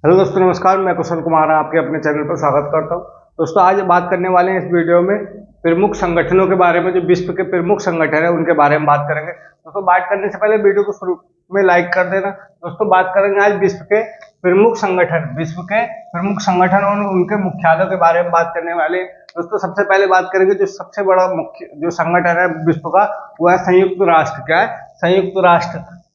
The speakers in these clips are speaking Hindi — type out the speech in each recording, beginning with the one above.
हेलो दोस्तों, नमस्कार। मैं कुशल कुमार आपके अपने चैनल पर स्वागत करता हूं। दोस्तों, आज बात करने वाले हैं इस वीडियो में प्रमुख संगठनों के बारे में। जो विश्व के प्रमुख संगठन है उनके बारे में बात करेंगे। दोस्तों, बात करने से पहले वीडियो को शुरू में लाइक कर देना। दोस्तों, बात करेंगे आज विश्व के प्रमुख संगठन और उनके मुख्यालयों के बारे में बात करने वाले हैं। दोस्तों, सबसे पहले बात करेंगे जो सबसे बड़ा मुख्य जो संगठन है विश्व का, वो है संयुक्त राष्ट्र। क्या है?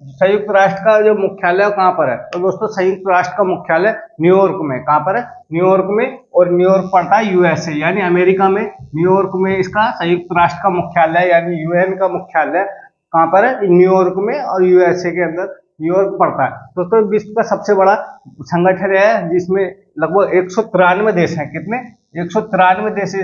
संयुक्त राष्ट्र का जो मुख्यालय कहाँ पर है? तो दोस्तों, संयुक्त राष्ट्र का मुख्यालय न्यूयॉर्क में। कहाँ पर है? न्यूयॉर्क में। और न्यूयॉर्क पड़ता है यूएसए यानी अमेरिका में। न्यूयॉर्क में इसका संयुक्त राष्ट्र का मुख्यालय यानी यूएन का मुख्यालय कहाँ पर है? न्यूयॉर्क में। और यूएसए के अंदर न्यूयॉर्क पड़ता है। दोस्तों, विश्व का सबसे बड़ा संगठन है जिसमें लगभग 193 देश हैं। कितने? 193 देश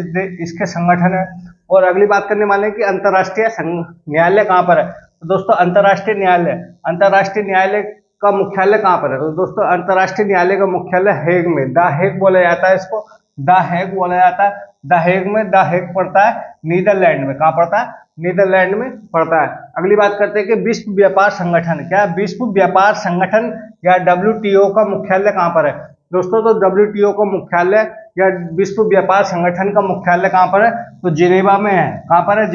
इसके संगठन है। और अगली बात करने वाले हैं कि अंतर्राष्ट्रीय न्यायालय कहाँ पर है? तो दोस्तों, अंतर्राष्ट्रीय न्यायालय का मुख्यालय कहाँ पर है? तो दोस्तों, अंतर्राष्ट्रीय न्यायालय का मुख्यालय हेग में, द हेग बोला जाता है इसको, द हेग बोला जाता है। द हेग में, द हेग पड़ता है नीदरलैंड में। कहाँ पड़ता है? नीदरलैंड में पड़ता है। अगली बात करते हैं कि विश्व व्यापार संगठन। क्या? विश्व व्यापार संगठन या डब्ल्यूटीओ का मुख्यालय कहाँ पर है? दोस्तों, तो डब्ल्यूटीओ का मुख्यालय या विश्व व्यापार संगठन का मुख्यालय कहाँ पर है? तो जिनेवा में है। कहाँ पर है?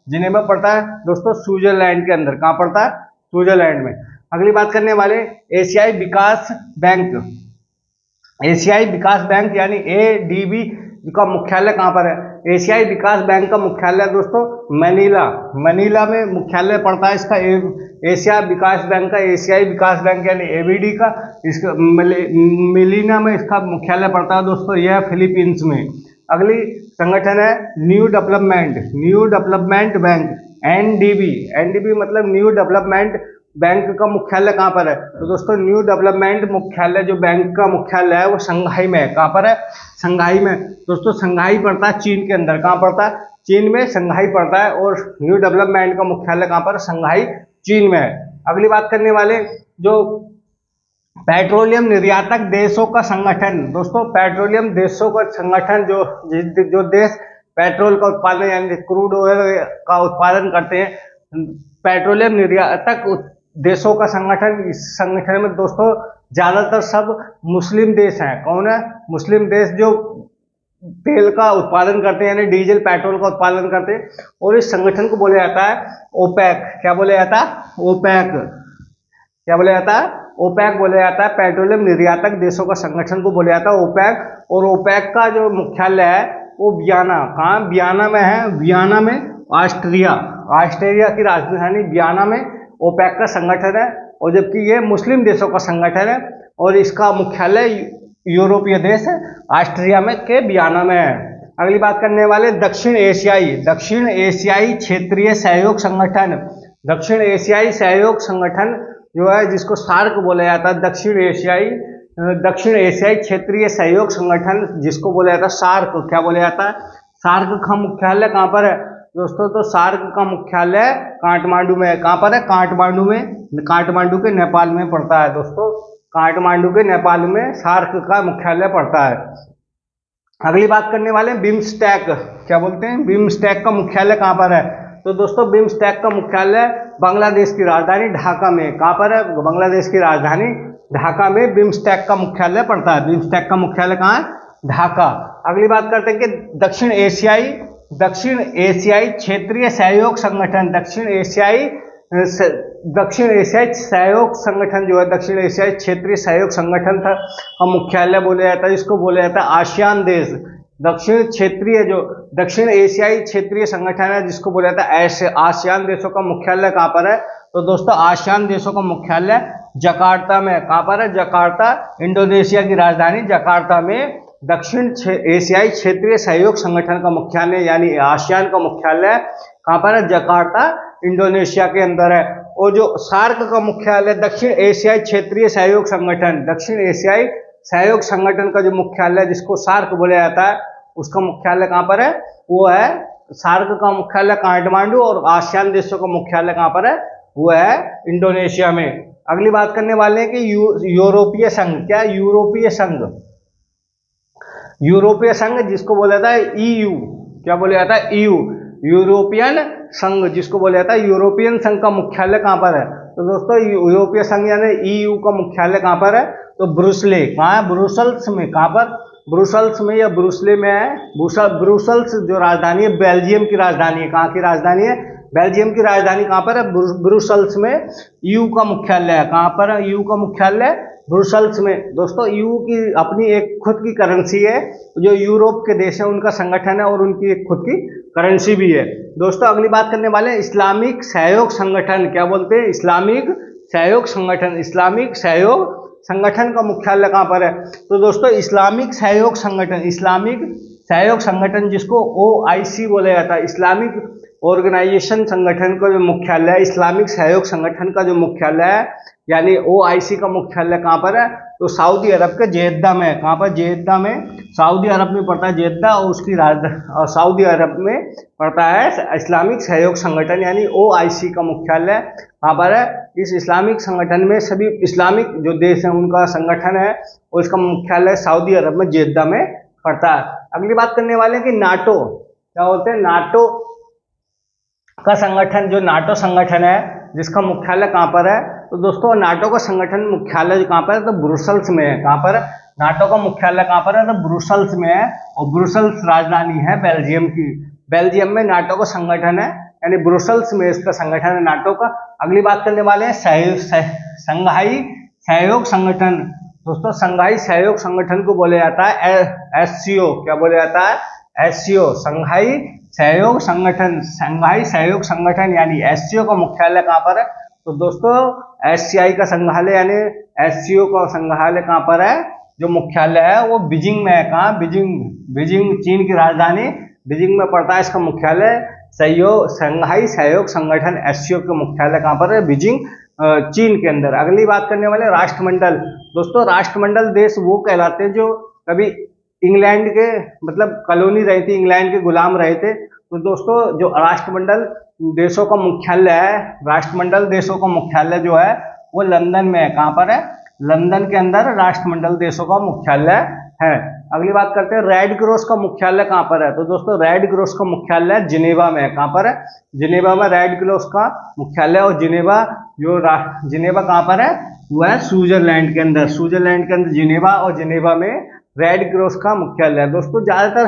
जिनेवा पड़ता है दोस्तों, स्विट्जरलैंड के अंदर। कहाँ पड़ता है? स्विट्जरलैंड में। अगली बात करने वाले एशियाई विकास बैंक यानी एडीबी का मुख्यालय कहाँ पर है? एशियाई विकास बैंक का मुख्यालय दोस्तों मनीला में मुख्यालय पड़ता है इसका। एशियाई विकास बैंक यानी एबीडी का इसका मेलिना में इसका मुख्यालय पड़ता है दोस्तों। यह फिलीपींस में। अगली संगठन है न्यू डेवलपमेंट बैंक, एनडीबी मतलब न्यू डेवलपमेंट बैंक का मुख्यालय कहाँ पर है? तो दोस्तों, न्यू डेवलपमेंट मुख्यालय जो बैंक का मुख्यालय है वो शंघाई में है। कहाँ पर है? शंघाई में। दोस्तों, शंघाई पड़ता है चीन के अंदर। कहाँ पड़ता है? चीन में शंघाई पड़ता है। और न्यू डेवलपमेंट का मुख्यालय कहाँ पर? शंघाई चीन में है। अगली बात करने वाले जो पेट्रोलियम निर्यातक देशों का संगठन। दोस्तों, पेट्रोलियम देशों का संगठन जो देश पेट्रोल का उत्पादन यानी क्रूड ऑयल का उत्पादन करते हैं, पेट्रोलियम निर्यातक देशों का संगठन। इस संगठन में दोस्तों ज्यादातर सब मुस्लिम देश हैं। कौन है? मुस्लिम देश जो तेल का उत्पादन करते हैं यानी डीजल पेट्रोल का उत्पादन करते हैं। और इस संगठन को बोला जाता है ओपेक। क्या बोला जाता है? ओपेक बोला जाता है। पेट्रोलियम निर्यातक देशों का संगठन को बोला जाता है ओपेक। और ओपेक का जो मुख्यालय है वो वियना। कहाँ? वियना में है। वियना में ऑस्ट्रिया की राजधानी वियना में ओपेक का संगठन है। और जबकि ये मुस्लिम देशों का संगठन है और इसका मुख्यालय यूरोपीय देश ऑस्ट्रिया में के वियना में है। अगली बात करने वाले दक्षिण एशियाई क्षेत्रीय सहयोग संगठन। दक्षिण एशियाई सहयोग संगठन जो है जिसको सार्क बोला जाता है, दक्षिण एशियाई क्षेत्रीय सहयोग संगठन जिसको बोला जाता है सार्क। क्या बोला जाता है? सार्क का मुख्यालय कहाँ पर है दोस्तों? तो सार्क का मुख्यालय काठमांडू में है। कहाँ पर है? काठमांडू के नेपाल में पड़ता है दोस्तों। काठमांडू के नेपाल में सार्क का मुख्यालय पड़ता है। अगली बात करने वाले हैं बिम्स्टेक। क्या बोलते हैं? बिम्स्टेक का मुख्यालय कहाँ पर है? तो दोस्तों, बिम्स्टेक का मुख्यालय बांग्लादेश की राजधानी ढाका में। कहाँ पर है? बांग्लादेश की राजधानी ढाका में बिम्स्टेक का मुख्यालय पड़ता है। बिम्स्टेक का मुख्यालय कहाँ है? ढाका। अगली बात करते हैं कि दक्षिण एशियाई क्षेत्रीय सहयोग संगठन। दक्षिण एशियाई सहयोग संगठन जो है, दक्षिण एशियाई क्षेत्रीय सहयोग संगठन का मुख्यालय बोला जाता है, इसको बोला जाता है आसियान देश। दक्षिण एशियाई क्षेत्रीय संगठन है जिसको बोला जाता है आसियान देशों का मुख्यालय कहाँ पर है? तो दोस्तों, आसियान देशों का मुख्यालय जकार्ता में। कहाँ पर है? जकार्ता। इंडोनेशिया की राजधानी जकार्ता में दक्षिण एशियाई क्षेत्रीय सहयोग संगठन का मुख्यालय यानी आसियान का मुख्यालय कहाँ पर है? जकार्ता, इंडोनेशिया के अंदर है। और जो सार्क का मुख्यालय दक्षिण एशियाई क्षेत्रीय सहयोग संगठन, दक्षिण एशियाई सहयोग संगठन का जो मुख्यालय जिसको सार्क बोला जाता है, उसका मुख्यालय कहाँ पर है? वो है सार्क का मुख्यालय काठमांडू। और आसियान देशों का मुख्यालय कहाँ पर है? वो है इंडोनेशिया में। अगली बात करने वाले हैं कि यूरोपीय संघ। क्या? यूरोपीय संघ जिसको बोला जाता है ईयू। क्या बोला जाता है? ईयू, यूरोपियन संघ जिसको बोला जाता है। यूरोपियन संघ का मुख्यालय कहाँ पर है? तो दोस्तों, यूरोपीय संघ यानी ईयू का मुख्यालय कहाँ पर है? तो ब्रुसले कहाँ है? ब्रुसल्स में। कहाँ पर? ब्रुसल्स में या ब्रुसले में है। ब्रुसल्स जो राजधानी है, बेल्जियम की राजधानी है। कहाँ की राजधानी है? बेल्जियम की राजधानी कहाँ पर है? ब्रुसल्स में। ईयू का मुख्यालय है। कहाँ पर है ईयू का मुख्यालय? ब्रुसल्स में। दोस्तों ईयू की अपनी एक खुद की करेंसी है, जो यूरोप के देश है उनका संगठन है और उनकी एक खुद की करेंसी भी है। दोस्तों अगली बात करने वाले हैं इस्लामिक सहयोग संगठन। क्या बोलते हैं? इस्लामिक सहयोग संगठन। इस्लामिक सहयोग संगठन का मुख्यालय कहाँ पर है? तो दोस्तों इस्लामिक सहयोग संगठन, इस्लामिक सहयोग संगठन जिसको OIC बोला जाता है, इस्लामिक ऑर्गेनाइजेशन संगठन का जो मुख्यालय है, इस्लामिक सहयोग संगठन का जो मुख्यालय है यानी OIC का मुख्यालय कहाँ पर है? तो सऊदी अरब के जेद्दा में है। कहाँ पर? जेद्दा में। सऊदी अरब में पड़ता है जेद्दा, और उसकी राजधानी सऊदी अरब में पड़ता है इस्लामिक सहयोग संगठन यानी OIC का मुख्यालय कहाँ पर है? इस इस्लामिक संगठन में सभी इस्लामिक जो देश हैं उनका संगठन है और इसका मुख्यालय सऊदी अरब में जेद्दा में पड़ता है। अगली बात करने वाले हैं कि नाटो। क्या बोलते हैं? नाटो का संगठन, जो नाटो संगठन है जिसका मुख्यालय कहाँ पर है? तो दोस्तों नाटो का संगठन मुख्यालय कहाँ पर है? तो ब्रुसल्स में है। कहाँ पर? नाटो का मुख्यालय कहाँ पर है? तो ब्रुसल्स में है, और ब्रुसल्स राजधानी है बेल्जियम की। बेल्जियम में नाटो का संगठन है यानी ब्रुसल्स में इसका संगठन है नाटो का। अगली बात करने वाले हैं संघाई सहयोग संगठन। दोस्तों संघाई सहयोग संगठन को बोला जाता है SCO। क्या बोला जाता है? SCO, संघाई सहयोग संगठन। संघाई सहयोग संगठन यानी SCO का मुख्यालय कहाँ पर है? तो दोस्तों SCI का संग्रहालय यानी SCO का संग्रहालय कहाँ पर है? जो मुख्यालय है वो बीजिंग में है। कहाँ? बीजिंग चीन की राजधानी बीजिंग में पड़ता है इसका मुख्यालय। संघाई सहयोग संगठन SCO के मुख्यालय कहाँ पर है? बीजिंग चीन के अंदर। अगली बात करने वाले राष्ट्रमंडल। दोस्तों राष्ट्रमंडल देश वो कहलाते हैं जो कभी इंग्लैंड के मतलब कॉलोनी रही थी, इंग्लैंड के गुलाम रहे थे। तो दोस्तों जो राष्ट्रमंडल देशों का मुख्यालय है, राष्ट्रमंडल देशों का मुख्यालय जो है वो लंदन में है। कहाँ पर है? लंदन के अंदर राष्ट्रमंडल देशों का मुख्यालय है। अगली बात करते हैं रेड क्रॉस का मुख्यालय कहाँ पर है? तो दोस्तों रेड क्रॉस का मुख्यालय जिनेवा में है। कहाँ पर है? जिनेवा में रेड क्रॉस का मुख्यालय। और जिनेवा कहाँ पर है? वो है स्विट्जरलैंड के अंदर। स्विट्जरलैंड के अंदर जिनेवा, और जिनेवा में रेड क्रॉस का मुख्यालय है। दोस्तों ज्यादातर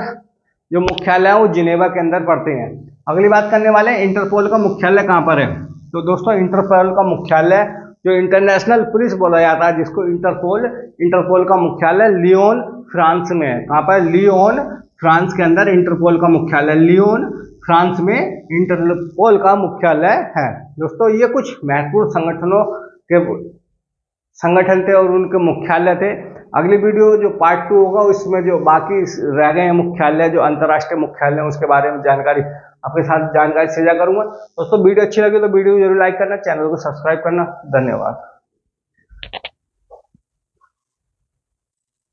जो मुख्यालय है वो जिनेवा के अंदर पड़ते हैं। अगली बात करने वाले हैं इंटरपोल का मुख्यालय कहाँ पर है? तो दोस्तों इंटरपोल का मुख्यालय जो इंटरनेशनल पुलिस बोला जाता है जिसको इंटरपोल का मुख्यालय लियोन फ्रांस में है। कहाँ पर? लियोन फ्रांस के अंदर इंटरपोल का मुख्यालय। लियोन फ्रांस में इंटरपोल का मुख्यालय है। दोस्तों ये कुछ महत्वपूर्ण संगठन थे और उनके मुख्यालय थे। अगली वीडियो जो पार्ट 2 होगा उसमें जो बाकी रह गए हैं मुख्यालय, जो अंतर्राष्ट्रीय मुख्यालय है, उसके बारे में जानकारी आपके साथ साझा करूंगा। दोस्तों वीडियो अच्छी लगी तो वीडियो जरूर लाइक करना, चैनल को सब्सक्राइब करना। धन्यवाद।